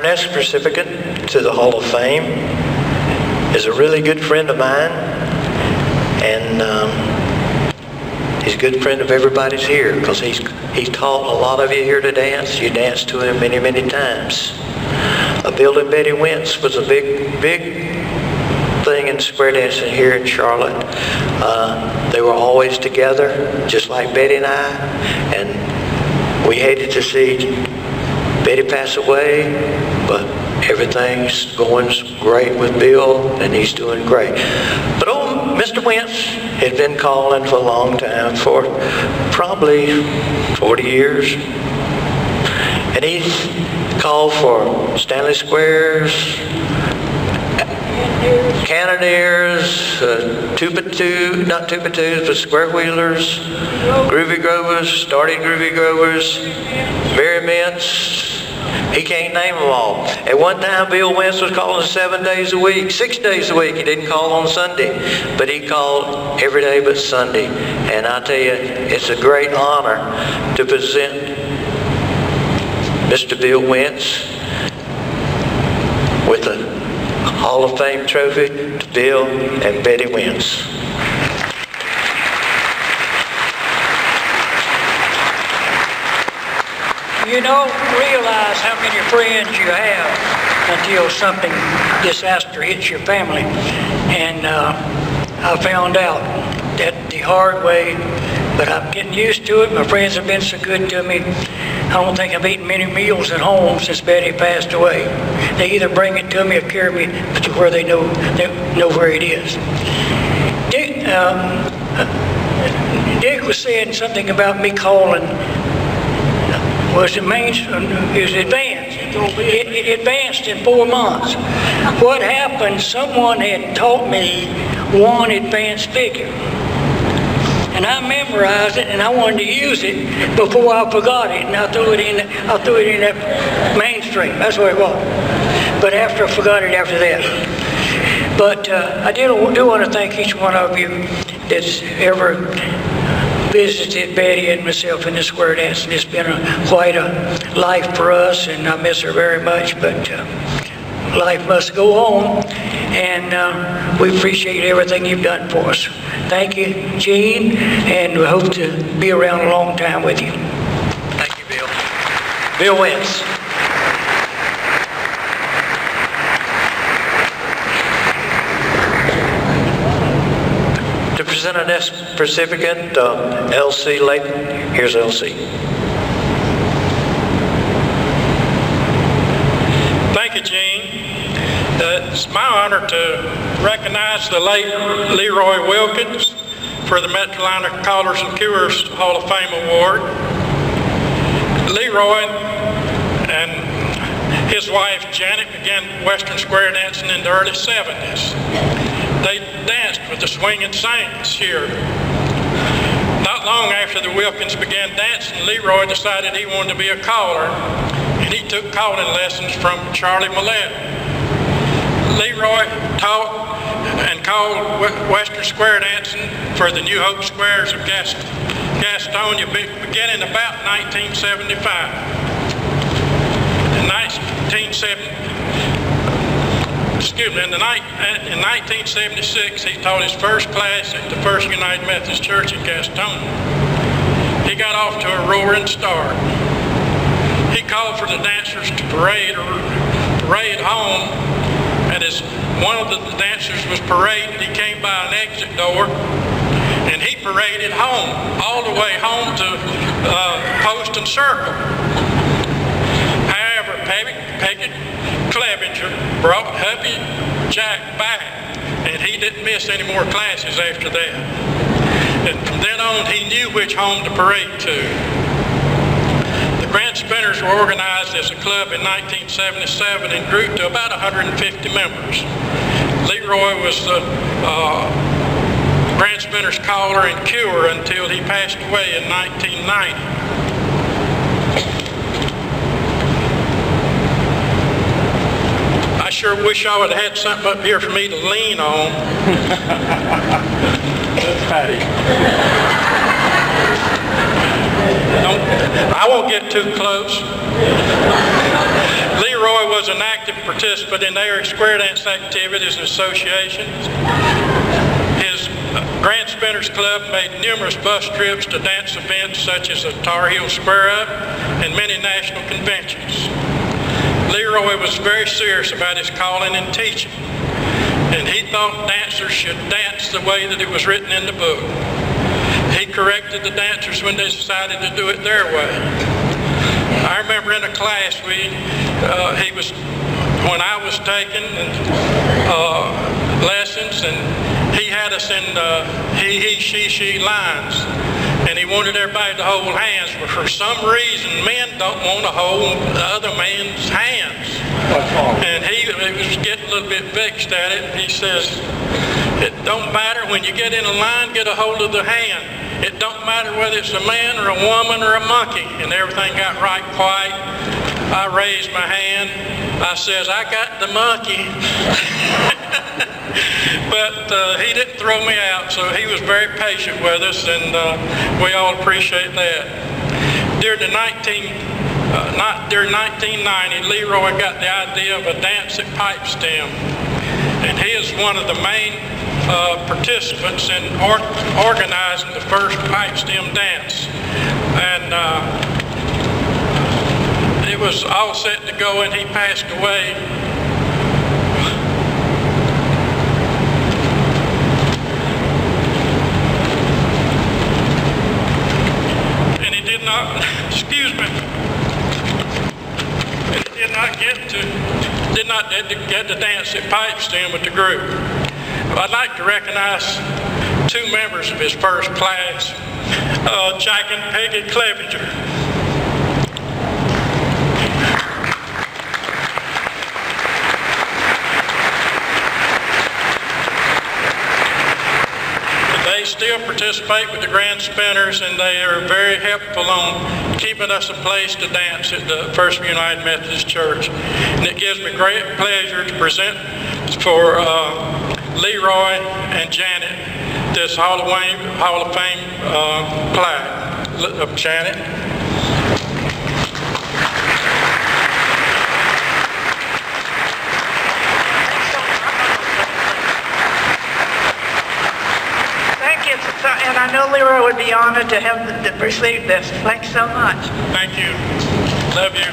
next recipient to the Hall of Fame is a really good friend of mine, and he's a good friend of everybody's here because he's taught a lot of you here to dance. You danced to him many, many times. Bill and Betty Wentz was a big thing in square dancing here in Charlotte. They were always together, just like Betty and I, and we hated to see Betty pass away, but everything's going great with Bill, and he's doing great. But Mr. Wentz had been calling for a long time, for probably 40 years. And he's called for Stanley Squares, Cannoneers, not Tuba-Twos, but Square Wheelers, Groovy Grovers, Starty Groovy Grovers, Merry Mints. He can't name them all. At one time, Bill Wentz was calling 7 days a week, 6 days a week. He didn't call on Sunday, but he called every day but Sunday. And I tell you, it's a great honor to present Mr. Bill Wentz with a Hall of Fame trophy to Bill and Betty Wentz. You don't realize how many friends you have until something, disaster hits your family. And I found out that the hard way, but I'm getting used to it. My friends have been so good to me. I don't think I've eaten many meals at home since Betty passed away. They either bring it to me or carry me to where they know where it is. Dick was saying something about me calling. Was advanced. It advanced in 4 months. What happened, someone had taught me one advanced figure. And I memorized it, and I wanted to use it before I forgot it, and I threw it in that mainstream. That's what it was. But after I forgot it after that. But I do want to thank each one of you that's ever visited Betty and myself in the square dance, and it's been quite a life for us, and I miss her very much, but life must go on, and we appreciate everything you've done for us. Thank you, Gene, and we hope to be around a long time with you. Thank you, Bill. Bill Wentz. To present our next recipient, L.C. Layton. Here's L.C. Thank you, Gene. It's my honor to recognize the late Leroy Wilkins for the Metrolina Callers Cuers Hall of Fame Award. Leroy and his wife Janet began Western square dancing in the early 70s. They danced with the Swingin' Saints here. Not long after the Wilkins began dancing, Leroy decided he wanted to be a caller, and he took calling lessons from Charlie Millette. Leroy taught and called Western square dancing for the New Hope Squares of Gastonia beginning about 1975. In 1976, he taught his first class at the First United Methodist Church in Gastonia. He got off to a roaring start. He called for the dancers to parade home, and as one of the dancers was parading, he came by an exit door, and he paraded home, all the way home to Post and Circle. However, Peggy Clevenger brought Huppy Jack back, and he didn't miss any more classes after that. And from then on, he knew which home to parade to. The Grant Spinners were organized as a club in 1977 and grew to about 150 members. Leroy was the Grant Spinners caller and cure until he passed away in 1990. I sure wish I would have had something up here for me to lean on. That's Patty. I won't get too close. Leroy Leroy was an active participant in area square dance activities and associations. His Grand Spinners Club made numerous bus trips to dance events such as the Tar Heel Square Up and many national conventions. Leroy was very serious about his calling and teaching, and he thought dancers should dance the way that it was written in the book. He corrected the dancers when they decided to do it their way. I remember in a class when I was taking lessons, and he had us in he, she lines, and he wanted everybody to hold hands, but for some reason men don't want to hold the other man's hands. And he was getting a little bit vexed at it. He says, it don't matter, when you get in a line, get a hold of the hand. It don't matter whether it's a man or a woman or a monkey. And everything got right quiet. I raised my hand. I says, I got the monkey. But he didn't throw me out, so he was very patient with us, and we all appreciate that. During 1990, Leroy got the idea of a dance at pipe stem, and he is one of the main participants in organizing the first pipe stem dance. And it was all set to go, and he passed away. And he did not, excuse me, and he did not get to dance at pipe stem with the group. I'd like to recognize two members of his first class, Jack and Peggy Clevenger. They still participate with the Grand Spinners, and they are very helpful on keeping us a place to dance at the First United Methodist Church. And it gives me great pleasure to present for Leroy and Janet this Hall of Fame plaque of Janet. And I know Leroy would be honored to have received this. Thanks so much. Thank you. Love you.